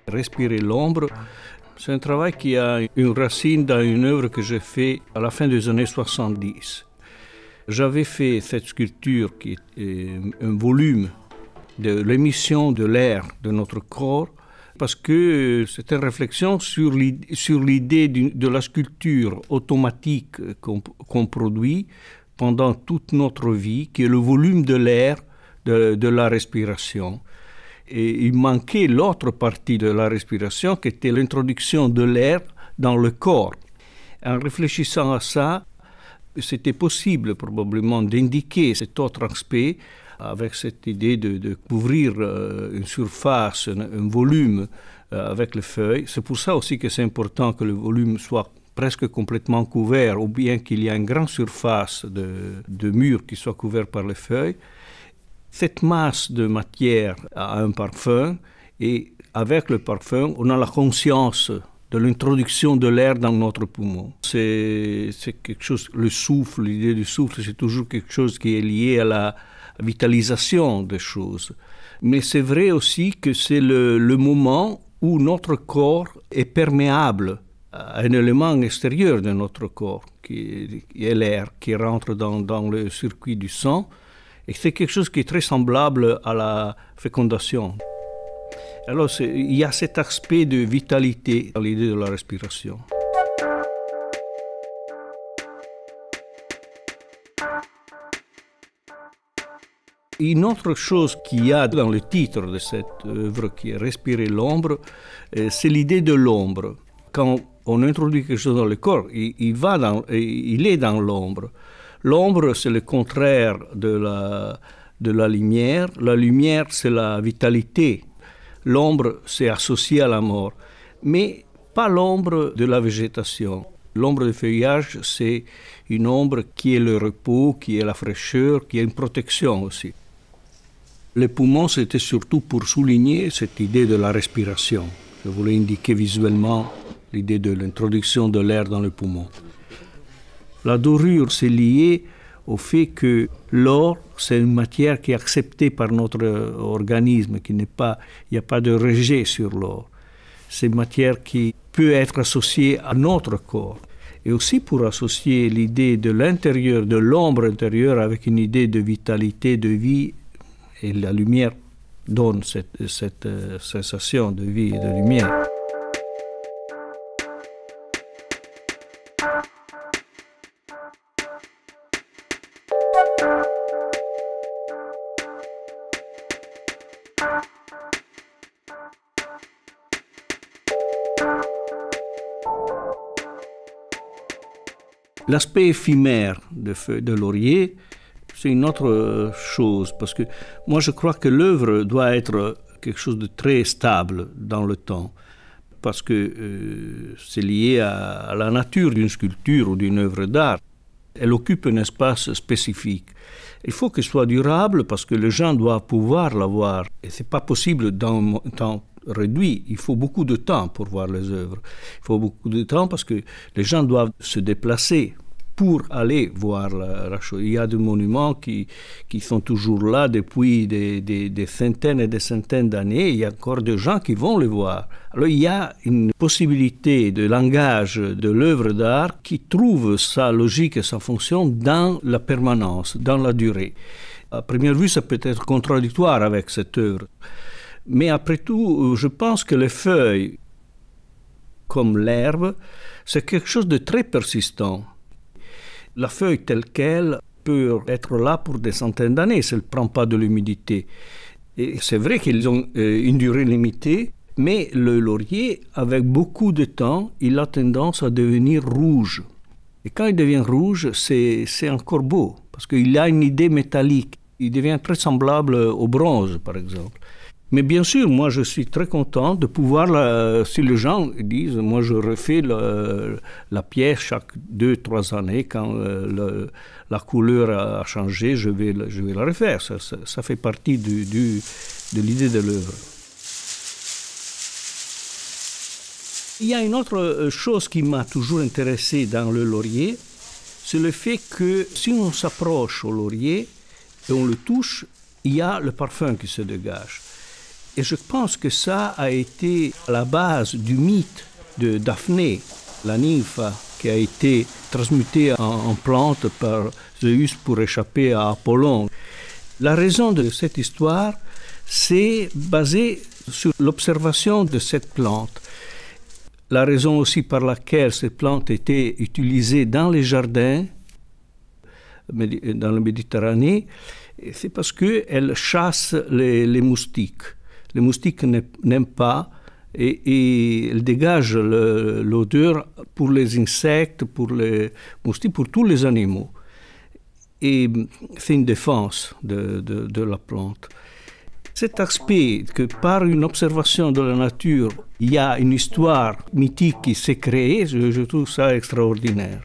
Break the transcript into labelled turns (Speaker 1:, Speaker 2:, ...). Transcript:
Speaker 1: Respirer l'ombre, c'est un travail qui a une racine dans une œuvre que j'ai faite à la fin des années 70. J'avais fait cette sculpture qui est un volume de l'émission de l'air de notre corps parce que c'est une réflexion sur l'idée de la sculpture automatique qu'on produit pendant toute notre vie, qui est le volume de l'air de la respiration. Et il manquait l'autre partie de la respiration qui était l'introduction de l'air dans le corps. En réfléchissant à ça, c'était possible probablement d'indiquer cet autre aspect avec cette idée de couvrir une surface, un volume avec les feuilles. C'est pour ça aussi que c'est important que le volume soit presque complètement couvert ou bien qu'il y ait une grande surface de mur qui soit couvert par les feuilles. Cette masse de matière a un parfum et avec le parfum, on a la conscience de l'introduction de l'air dans notre poumon. C'est quelque chose, le souffle, l'idée du souffle, c'est toujours quelque chose qui est lié à la vitalisation des choses. Mais c'est vrai aussi que c'est le moment où notre corps est perméable à un élément extérieur de notre corps, qui est l'air, qui rentre dans le circuit du sang. Et c'est quelque chose qui est très semblable à la fécondation. Alors, il y a cet aspect de vitalité dans l'idée de la respiration. Une autre chose qu'il y a dans le titre de cette œuvre, qui est Respirer l'ombre, c'est l'idée de l'ombre. Quand on introduit quelque chose dans le corps, il est dans l'ombre. L'ombre, c'est le contraire de la lumière. La lumière, c'est la vitalité. L'ombre, c'est associé à la mort. Mais pas l'ombre de la végétation. L'ombre du feuillage, c'est une ombre qui est le repos, qui est la fraîcheur, qui est une protection aussi. Les poumons, c'était surtout pour souligner cette idée de la respiration. Je voulais indiquer visuellement l'idée de l'introduction de l'air dans le poumon. La dorure, c'est lié au fait que l'or, c'est une matière qui est acceptée par notre organisme, il n'y a pas de rejet sur l'or. C'est une matière qui peut être associée à notre corps. Et aussi pour associer l'idée de l'intérieur, de l'ombre intérieure avec une idée de vitalité, de vie, et la lumière donne cette sensation de vie et de lumière. L'aspect éphémère des feuilles de laurier, c'est une autre chose, parce que moi je crois que l'œuvre doit être quelque chose de très stable dans le temps, parce que c'est lié à la nature d'une sculpture ou d'une œuvre d'art. Elle occupe un espace spécifique. Il faut qu'elle soit durable parce que les gens doivent pouvoir la voir. Et ce n'est pas possible dans un temps réduit. Il faut beaucoup de temps pour voir les œuvres. Il faut beaucoup de temps parce que les gens doivent se déplacer pour aller voir la chose. Il y a des monuments qui sont toujours là depuis des centaines et des centaines d'années. Il y a encore des gens qui vont les voir. Alors il y a une possibilité de langage de l'œuvre d'art qui trouve sa logique et sa fonction dans la permanence, dans la durée. À première vue, ça peut être contradictoire avec cette œuvre. Mais après tout, je pense que les feuilles, comme l'herbe, c'est quelque chose de très persistant. La feuille telle qu'elle peut être là pour des centaines d'années si elle ne prend pas de l'humidité. Et c'est vrai qu'ils ont une durée limitée, mais le laurier, avec beaucoup de temps, il a tendance à devenir rouge. Et quand il devient rouge, c'est encore beau, parce qu'il a une idée métallique. Il devient très semblable au bronze, par exemple. Mais bien sûr, moi, je suis très content de pouvoir, si les gens disent, moi, je refais la pièce chaque 2-3 années, quand la couleur a changé, je vais la refaire. Ça fait partie de l'idée de l'œuvre. Il y a une autre chose qui m'a toujours intéressé dans le laurier, c'est le fait que si on s'approche au laurier et on le touche, il y a le parfum qui se dégage. Et je pense que ça a été à la base du mythe de Daphné, la nymphe qui a été transmutée en plante par Zeus pour échapper à Apollon. La raison de cette histoire, c'est basé sur l'observation de cette plante. La raison aussi par laquelle cette plante était utilisée dans les jardins, dans la Méditerranée, c'est parce qu'elle chasse les moustiques. Les moustiques n'aiment pas et elle dégage l'odeur pour les insectes, pour les moustiques, pour tous les animaux. Et c'est une défense de la plante. Cet aspect que par une observation de la nature, il y a une histoire mythique qui s'est créée, je trouve ça extraordinaire.